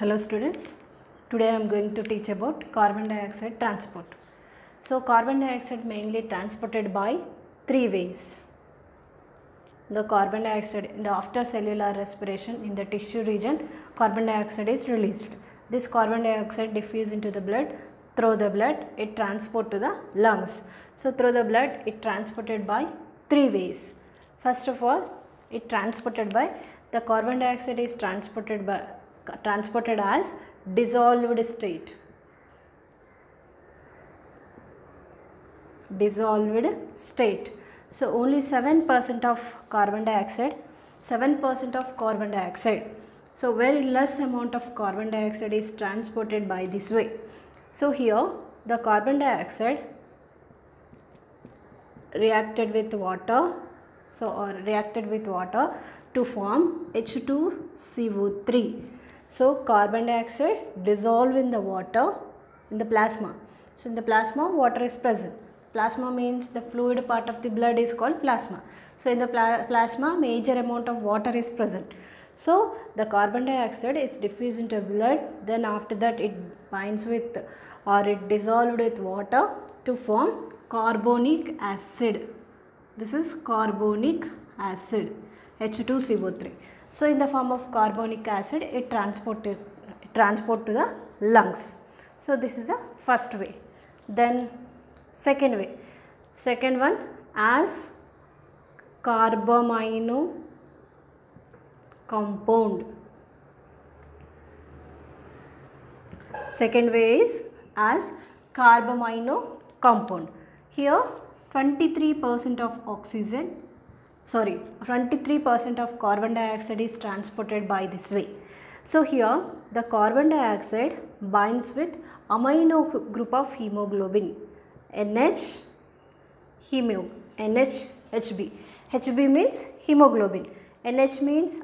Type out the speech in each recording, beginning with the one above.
Hello students, today I am going to teach about carbon dioxide transport. So carbon dioxide mainly transported by three ways. The carbon dioxide in the after cellular respiration in the tissue region, carbon dioxide is released. This carbon dioxide diffuse into the blood. Through the blood it transport to the lungs. So through the blood it transported by three ways. First of all, it transported by the carbon dioxide is transported as dissolved state. Dissolved state. So only 7% of carbon dioxide, 7% of carbon dioxide. So very less amount of carbon dioxide is transported by this way. So here the carbon dioxide reacted with water, to form H2CO3. So carbon dioxide dissolved in the water in the plasma. So in the plasma water is present. Plasma means the fluid part of the blood is called plasma. So in the plasma major amount of water is present. So the carbon dioxide is diffused into blood, then after that it binds with or it dissolved with water to form carbonic acid. This is carbonic acid, H2CO3. So in the form of carbonic acid it transport to the lungs. So this is the first way. Then second way, second one as carbamino compound. Second way is as carbamino compound. Here 23% of 23% of carbon dioxide is transported by this way. So here the carbon dioxide binds with amino group of hemoglobin, HB. HB means hemoglobin, NH means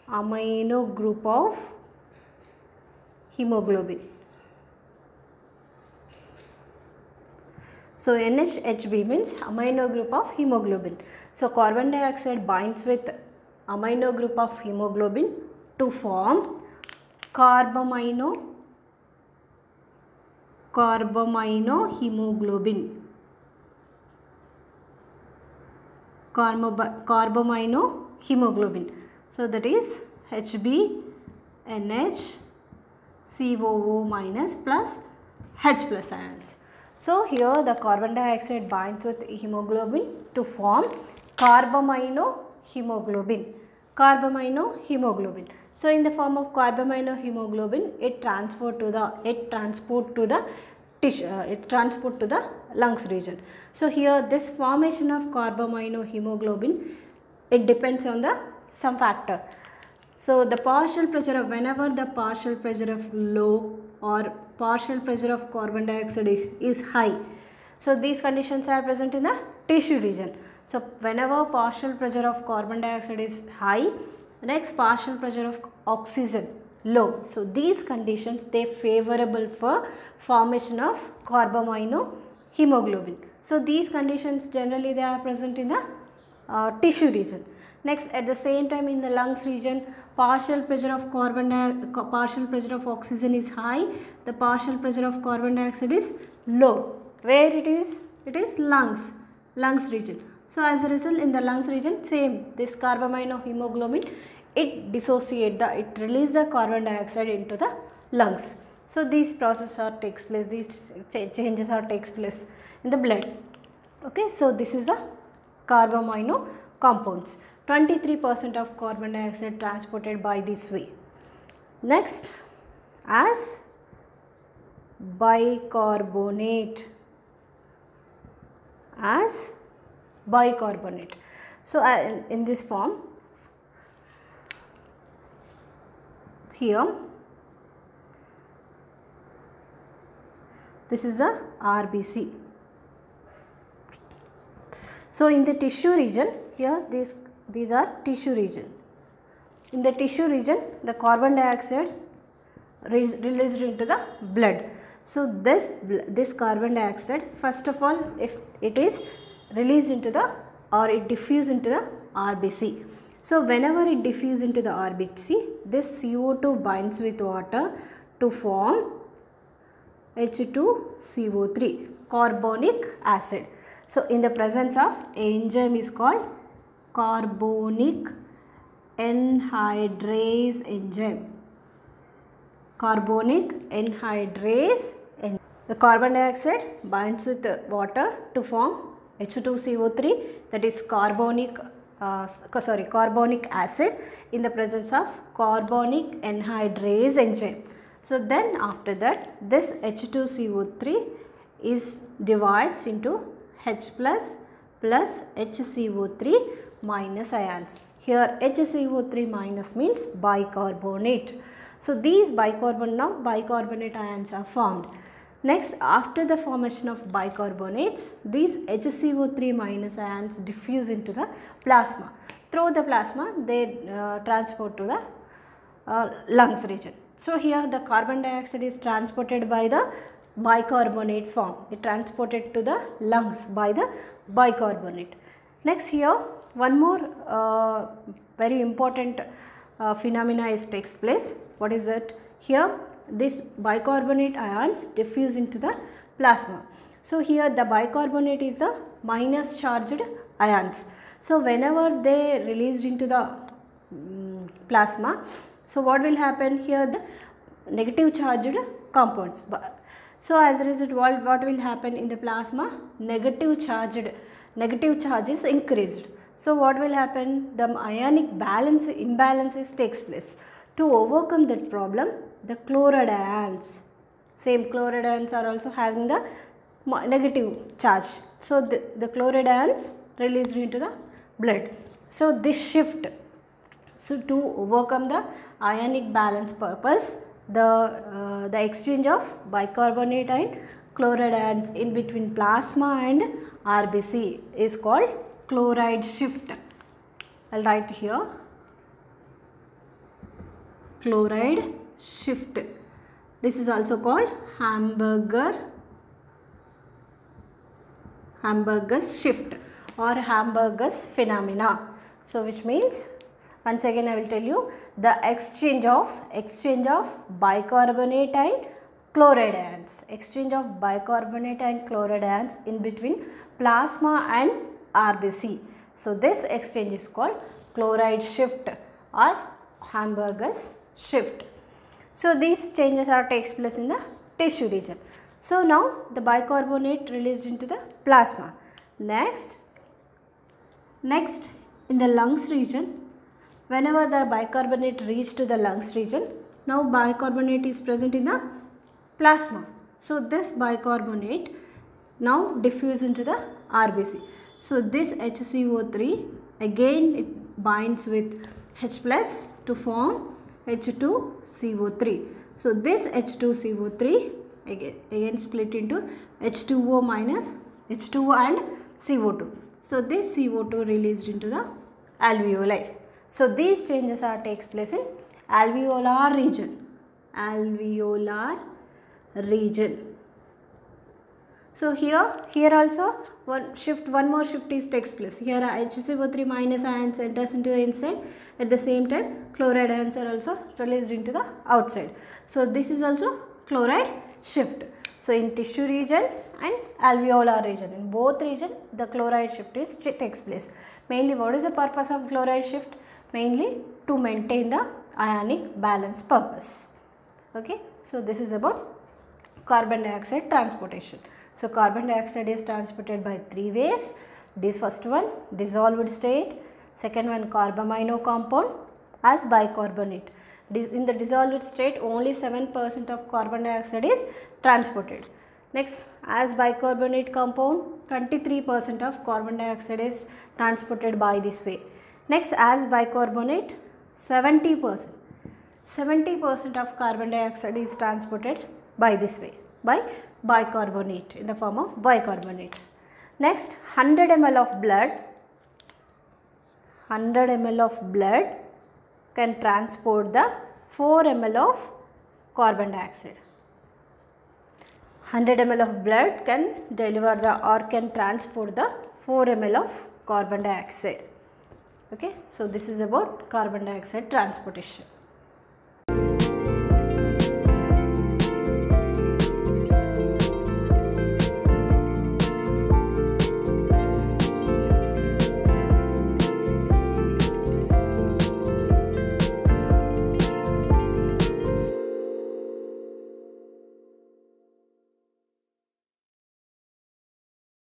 amino group of hemoglobin. So NHHB means amino group of hemoglobin. So carbon dioxide binds with amino group of hemoglobin to form carbamino hemoglobin. Carbamino hemoglobin. So that is HB NH COO minus plus H plus ions. So here the carbon dioxide binds with hemoglobin to form carbamino hemoglobin. So in the form of carbamino hemoglobin, it transport to the lungs region. So here this formation of carbamino hemoglobin, it depends on some factor. So the partial pressure of, whenever the partial pressure of low or partial pressure of carbon dioxide is high. So these conditions are present in the tissue region. So whenever partial pressure of carbon dioxide is high, next partial pressure of oxygen low. So these conditions they favorable for formation of carbamino hemoglobin. So these conditions generally they are present in the tissue region. Next, at the same time in the lungs region, partial pressure of oxygen is high, the partial pressure of carbon dioxide is low. Where it is? It is lungs region. So as a result in the lungs region, same, this carbamino hemoglobin, it release the carbon dioxide into the lungs. So these process takes place, these changes takes place in the blood. Okay, so this is the carbamino compounds. 23% of carbon dioxide transported by this way. Next, as bicarbonate. So in this form, here this is the RBC. So in the tissue region, here these are tissue region. In the tissue region, the carbon dioxide released into the blood. So this carbon dioxide, first of all, if it is released into the or it diffuse into the RBC. So whenever it diffuses into the RBC, this CO2 binds with water to form H2CO3, carbonic acid. So in the presence of enzyme is called carbonic anhydrase enzyme. Carbonic anhydrase enzyme. The carbon dioxide binds with water to form H2CO3, that is carbonic acid in the presence of carbonic anhydrase enzyme. So then after that, this H2CO3 is divides into H plus HCO3 minus ions. Here HCO3 minus means bicarbonate. So these bicarbonate ions are formed. Next, after the formation of bicarbonates, these HCO3 minus ions diffuse into the plasma. Through the plasma, they transport to the lungs region. So here the carbon dioxide is transported by the bicarbonate form. It transported to the lungs by the bicarbonate. Next, here one more very important phenomena takes place. What is that? Here this bicarbonate ions diffuse into the plasma. So here the bicarbonate is the minus charged ions. So whenever they released into the plasma, so what will happen here? The negative charged compounds. So as a result, what will happen in the plasma? Negative charge is increased. So what will happen? The ionic imbalances takes place. To overcome that problem, the chloride ions, same chloride ions are also having the negative charge. So the chloride ions released into the blood. So this shift, so to overcome the ionic balance purpose, the exchange of bicarbonate and chloride ions in between plasma and RBC is called chloride shift. I will write here chloride shift. This is also called Hamburger's shift or Hamburger's phenomena. So which means, once again I will tell you, the exchange of bicarbonate and chloride ions, in between plasma and RBC. So this exchange is called chloride shift or Hamburger's shift. So these changes takes place in the tissue region. So now the bicarbonate released into the plasma. Next in the lungs region, whenever the bicarbonate reach to the lungs region, now bicarbonate is present in the plasma. So this bicarbonate now diffuse into the RBC. So this HCO3 again it binds with H plus to form H2CO3. So this H2CO3 again split into H2O minus H2O and CO2. So this CO2 released into the alveoli. So these changes takes place in alveolar region. So here also one more shift takes place. Here HCO3 minus ions enters into the inside. At the same time, chloride ions are also released into the outside. So this is also chloride shift. So in tissue region and alveolar region, in both region the chloride shift takes place. Mainly, what is the purpose of chloride shift? Mainly to maintain the ionic balance purpose. Okay. So this is about carbon dioxide transportation. So carbon dioxide is transported by three ways. This first one, dissolved state. Second one, carbamino compound as bicarbonate. In the dissolved state, only 7% of carbon dioxide is transported. Next, as bicarbonate compound, 23% of carbon dioxide is transported by this way. Next, as bicarbonate, 70% of carbon dioxide is transported by this way, by bicarbonate, in the form of bicarbonate. Next, 100 ml of blood can transport the 4 ml of carbon dioxide. 100 ml of blood can deliver the or can transport the 4 ml of carbon dioxide. Okay, so this is about carbon dioxide transportation.